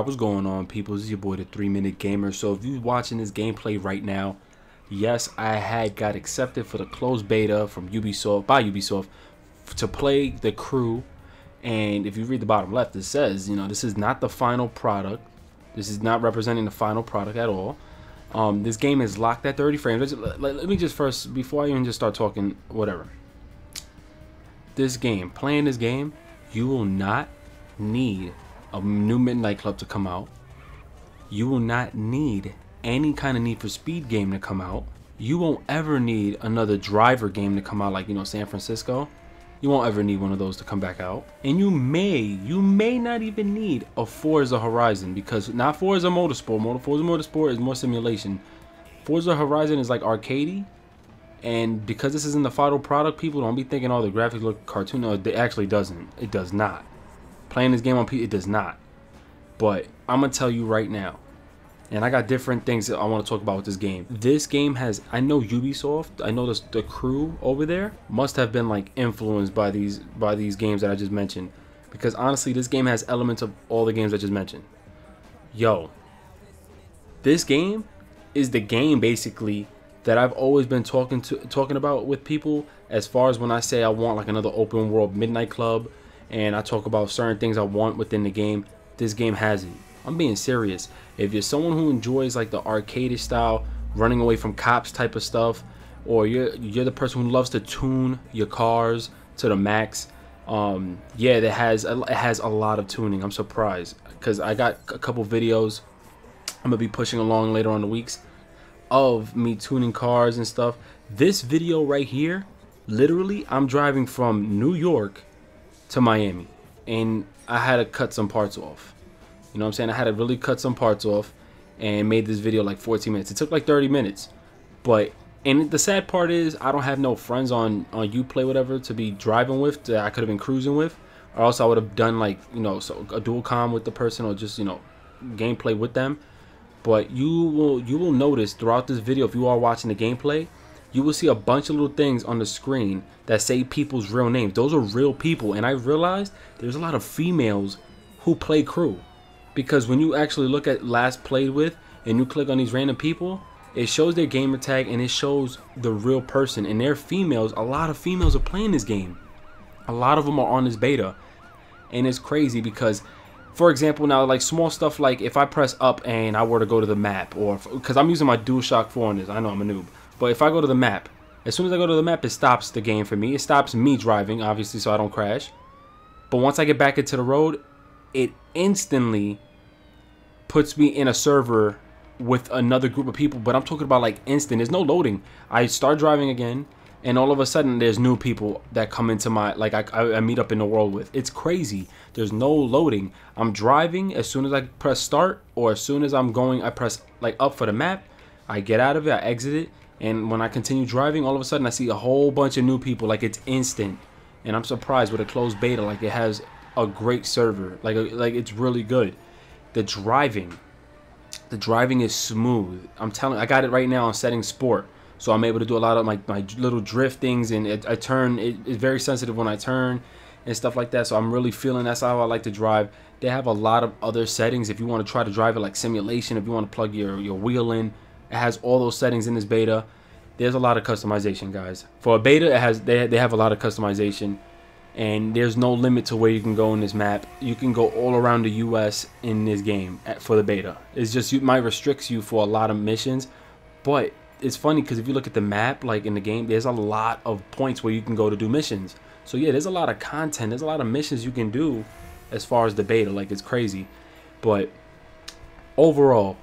What's going on, people? This is your boy, the 3-Minute Gamer. So if you're watching this gameplay right now, yes, I had got accepted for the closed beta from Ubisoft, by Ubisoft, to play The Crew. And if you read the bottom left, it says, you know, this is not the final product. This is not representing the final product at all. This game is locked at 30 frames. Let me just first, before I even just start talking, whatever. This game, playing this game, you will not need a new Midnight Club to come out. You will not need any kind of Need for Speed game to come out. You won't ever need another driver game to come out, like, you know, San Francisco. You won't ever need one of those to come back out. And you may not even need a Forza Horizon, because not Forza Motorsport. Forza Motorsport is more simulation. Forza Horizon is like arcadey. And because this isn't the final product, people don't be thinking, oh, the graphics look cartoon. No, it actually doesn't. It does not. Playing this game on PC, it does not. But I'm gonna tell you right now, and I got different things that I want to talk about with this game. This game has, I know Ubisoft, I know the crew over there must have been like influenced by these games that I just mentioned, because honestly, this game has elements of all the games I just mentioned. Yo, this game is the game basically that I've always been talking about with people, as far as when I say I want like another open world Midnight Club, and I talk about certain things I want within the game. This game has it. I'm being serious. If you're someone who enjoys like the arcade style, running away from cops type of stuff, or you're the person who loves to tune your cars to the max, yeah, it has a lot of tuning. I'm surprised, because I got a couple videos I'm gonna be pushing along later on the weeks of me tuning cars and stuff. This video right here, literally, I'm driving from New York to Miami, and I had to cut some parts off. You know what I'm saying? I had to really cut some parts off and made this video like 14 minutes. It took like 30 minutes. But, and the sad part is, I don't have no friends on Uplay, whatever, to be driving with, that I could have been cruising with. Or else I would have done like, you know, so a dual comm with the person, or just, you know, gameplay with them. But you will notice throughout this video, if you are watching the gameplay, you will see a bunch of little things on the screen that say people's real names. Those are real people. And I realized there's a lot of females who play Crew. Because when you actually look at last played with, and you click on these random people, it shows their gamer tag, and it shows the real person. And they're females. A lot of females are playing this game. A lot of them are on this beta. And it's crazy because, for example, now like small stuff like if I press up and I were to go to the map, or because I'm using my DualShock 4 on this, I know I'm a noob. But if I go to the map, as soon as I go to the map, it stops the game for me. It stops me driving, obviously, so I don't crash. But once I get back into the road, it instantly puts me in a server with another group of people. But I'm talking about like instant. There's no loading. I start driving again, and all of a sudden there's new people that come into my, like I meet up in the world with. It's crazy. There's no loading. I'm driving. As soon as I press start, or as soon as I'm going, I press like up for the map. I get out of it. I exit it. And when I continue driving, all of a sudden I see a whole bunch of new people. Like, it's instant. And I'm surprised with a closed beta. Like, it has a great server. Like it's really good. The driving is smooth. I'm telling you, I got it right now on setting sport. So I'm able to do a lot of my little drift things. And I turn, it's very sensitive when I turn and stuff like that. So I'm really feeling that's how I like to drive. They have a lot of other settings. If you want to try to drive it like simulation, if you want to plug your wheel in, it has all those settings in this beta. There's a lot of customization, guys. For a beta, they have a lot of customization, and there's no limit to where you can go in this map. You can go all around the US in this game for the beta. It's just, it might restrict you for a lot of missions, but it's funny because if you look at the map, like in the game, there's a lot of points where you can go to do missions. So yeah, there's a lot of content. There's a lot of missions you can do as far as the beta. Like, it's crazy. But overall,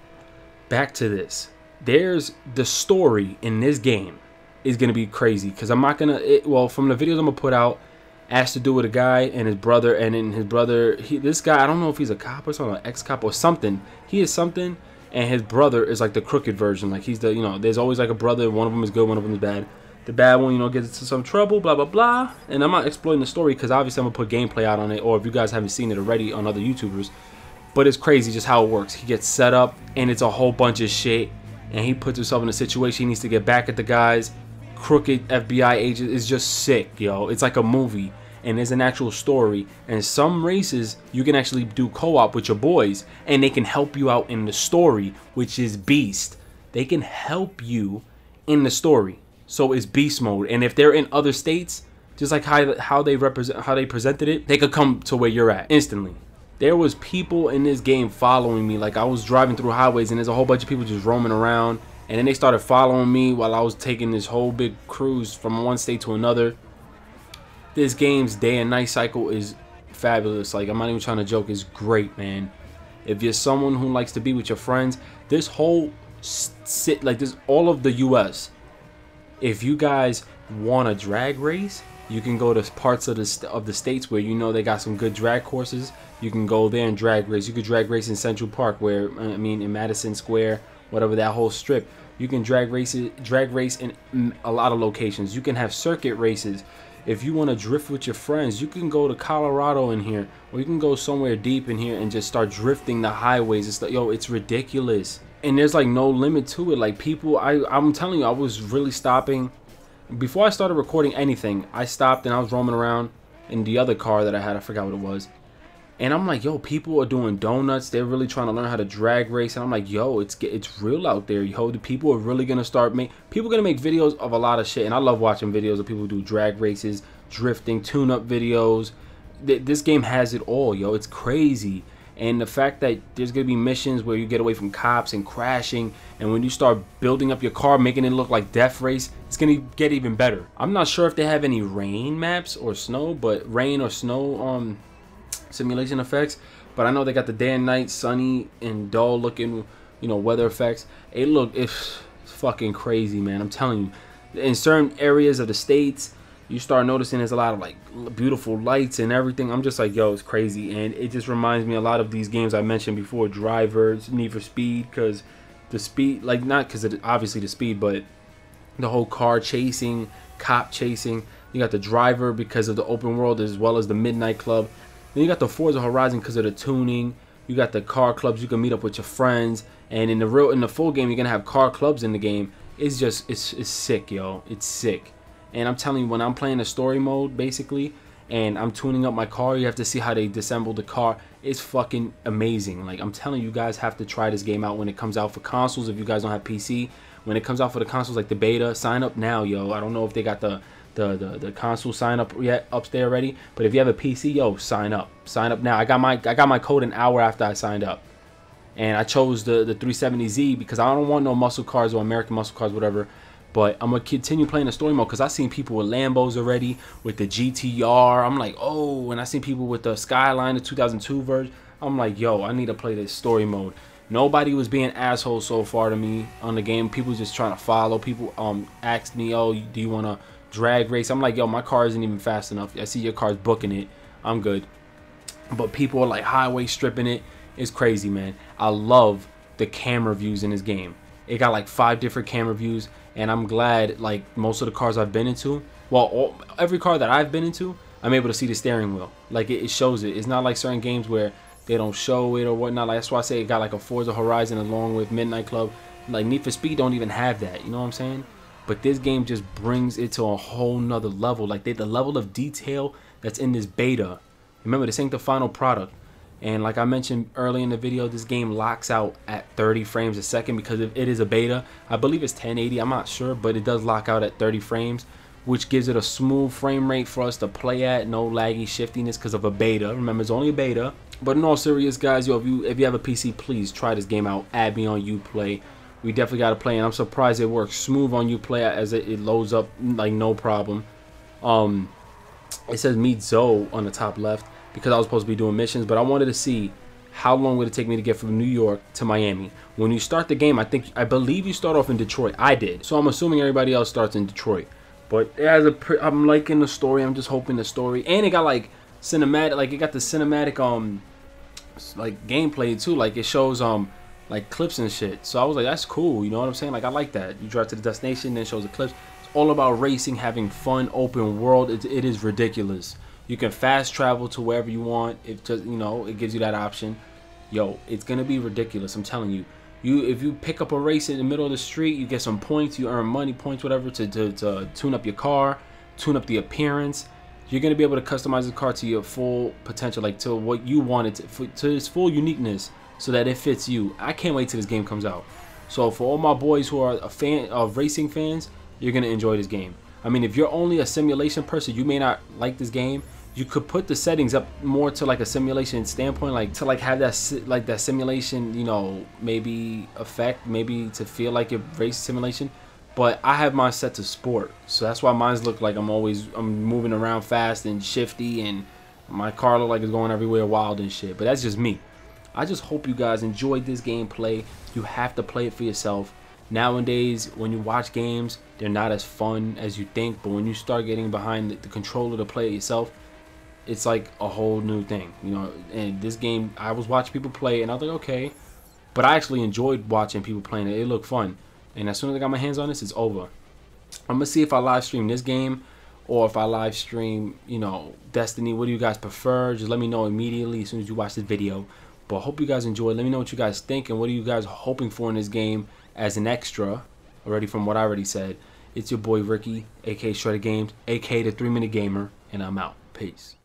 back to this. There's the story in this game is gonna be crazy, because I'm not gonna well, from the videos I'm gonna put out, has to do with a guy and his brother, and then his brother, this guy, I don't know if he's a cop or something, an ex-cop or something. He is something, and his brother is like the crooked version. Like, he's the, you know, there's always like a brother. One of them is good, one of them is bad. The bad one, you know, gets into some trouble, blah blah blah. And I'm not exploiting the story, because obviously I'm gonna put gameplay out on it, or if you guys haven't seen it already on other YouTubers. But it's crazy just how it works. He gets set up, and it's a whole bunch of shit. And he puts himself in a situation he needs to get back at the guys. Crooked FBI agent is just sick, yo. It's like a movie. and there's an actual story. And some races you can actually do co-op with your boys, and they can help you out in the story, which is beast. They can help you in the story, so it's beast mode. And if they're in other states, just like how they presented it, they could come to where you're at instantly. There was people in this game following me. Like, I was driving through highways and there's a whole bunch of people just roaming around, and then they started following me while I was taking this whole big cruise from one state to another. This game's day and night cycle is fabulous. Like, I'm not even trying to joke. It's great, man. If you're someone who likes to be with your friends, this whole this all of the US, if you guys want a drag race, you can go to parts of the states where you know they got some good drag courses. You can go there and drag race. You could drag race in Central Park, where in Madison Square, whatever, that whole strip. You can drag race in a lot of locations. You can have circuit races. If you want to drift with your friends, you can go to Colorado in here, or you can go somewhere deep in here and just start drifting the highways. It's like, yo, it's ridiculous. And there's like no limit to it. Like, people, I'm telling you, I was really stopping. Before I started recording anything, I stopped and I was roaming around in the other car that I had. I forgot what it was. And I'm like, yo, people are doing donuts. They're really trying to learn how to drag race. And I'm like, yo, it's real out there. Yo, the people are really going to start people are going to make videos of a lot of shit. And I love watching videos of people who do drag races, drifting, tune-up videos. This game has it all, yo. It's crazy. And the fact that there's going to be missions where you get away from cops and crashing, and when you start building up your car, making it look like Death Race, it's going to get even better. I'm not sure if they have any rain maps or snow, but rain or snow simulation effects. But I know they got the day and night, sunny and dull looking, you know, weather effects. It's fucking crazy, man. I'm telling you. In certain areas of the states, you start noticing there's a lot of like beautiful lights and everything. I'm just like, yo, it's crazy. And it just reminds me a lot of these games I mentioned before, Drivers, Need for Speed, because the speed, like, not because of obviously the speed, but the whole car chasing, cop chasing. You got the Driver because of the open world, as well as the Midnight Club. Then you got the Forza Horizon because of the tuning. You got the car clubs. You can meet up with your friends. And in the full game, you're gonna have car clubs in the game. It's just it's sick, yo. It's sick. And I'm telling you, when I'm playing the story mode, basically, and I'm tuning up my car, you have to see how they disassemble the car. It's fucking amazing. Like, I'm telling you, you guys have to try this game out when it comes out for consoles. If you guys don't have PC, when it comes out for the consoles, like the beta, sign up now, yo. I don't know if they got the console sign up yet up there already, but if you have a PC, yo, sign up now. I got my code an hour after I signed up, and I chose the 370Z because I don't want no muscle cars or American muscle cars, whatever. But I'm gonna continue playing the story mode because I seen people with Lambos already, with the GTR. I'm like, oh, and I seen people with the Skyline, the 2002 version. I'm like, yo, I need to play this story mode. Nobody was being assholes so far to me on the game. People just trying to follow. People asked me, oh, do you want to drag race? I'm like, yo, my car isn't even fast enough. I see your car's booking it. I'm good. But people are like highway stripping it. It's crazy, man. I love the camera views in this game. It got like 5 different camera views, and I'm glad, like, most of the cars I've been into, well, every car that I've been into, I'm able to see the steering wheel. Like, it shows it. It's not like certain games where they don't show it or whatnot. Like, that's why I say it got like a Forza Horizon along with Midnight Club. Like, Need for Speed don't even have that. You know what I'm saying? But this game just brings it to a whole nother level. Like, the level of detail that's in this beta. Remember, this ain't the final product. And like I mentioned early in the video, this game locks out at 30 frames a second because it is a beta. I believe it's 1080, I'm not sure, but it does lock out at 30 frames, which gives it a smooth frame rate for us to play at. No laggy shiftiness because of a beta. Remember, it's only a beta. But in all serious, guys, yo, if you have a PC, please try this game out. Add me on Uplay. We definitely got to play, and I'm surprised it works smooth on Uplay as it loads up like no problem. It says meet Zoe on the top left, because I was supposed to be doing missions, but I wanted to see how long would it take me to get from New York to Miami. When you start the game, I believe you start off in Detroit. I did, so I'm assuming everybody else starts in Detroit. But it has I'm liking the story. I'm just hoping the story, and it got like cinematic, like it got the cinematic like gameplay too. Like it shows like clips and shit. So I was like, that's cool. You know what I'm saying? Like I like that. You drive to the destination, then it shows the clips. It's all about racing, having fun, open world. It is ridiculous. You can fast travel to wherever you want. It just, you know, it gives you that option. Yo, it's gonna be ridiculous. I'm telling you. If you pick up a race in the middle of the street, you get some points. You earn money, points, whatever, to tune up your car, tune up the appearance. you're gonna be able to customize the car to your full potential, like to what you want it to its full uniqueness, so that it fits you. I can't wait till this game comes out. So for all my boys who are a fan of racing fans, you're gonna enjoy this game. I mean, if you're only a simulation person, you may not like this game. You could put the settings up more to like a simulation standpoint, like to like have that that simulation, you know, maybe effect, maybe to feel like a race simulation. But I have mine set to sport, so that's why mine's look like I'm moving around fast and shifty, and my car look like it's going everywhere wild and shit. But that's just me. I just hope you guys enjoyed this gameplay. You have to play it for yourself. Nowadays, when you watch games, they're not as fun as you think, but when you start getting behind the controller to play it yourself, it's like a whole new thing, you know. And this game, I was watching people play, and I was like, okay, but I actually enjoyed watching people playing it. It looked fun. And as soon as I got my hands on this, it's over. I'm gonna see if I live stream this game or if I live stream, you know, Destiny. What do you guys prefer? Just let me know immediately as soon as you watch this video. But I hope you guys enjoy. Let me know what you guys think and what are you guys hoping for in this game as an extra. Already from what I already said. It's your boy Ricky, aka Shredder Games, aka the 3 Minute Gamer, and I'm out. Peace.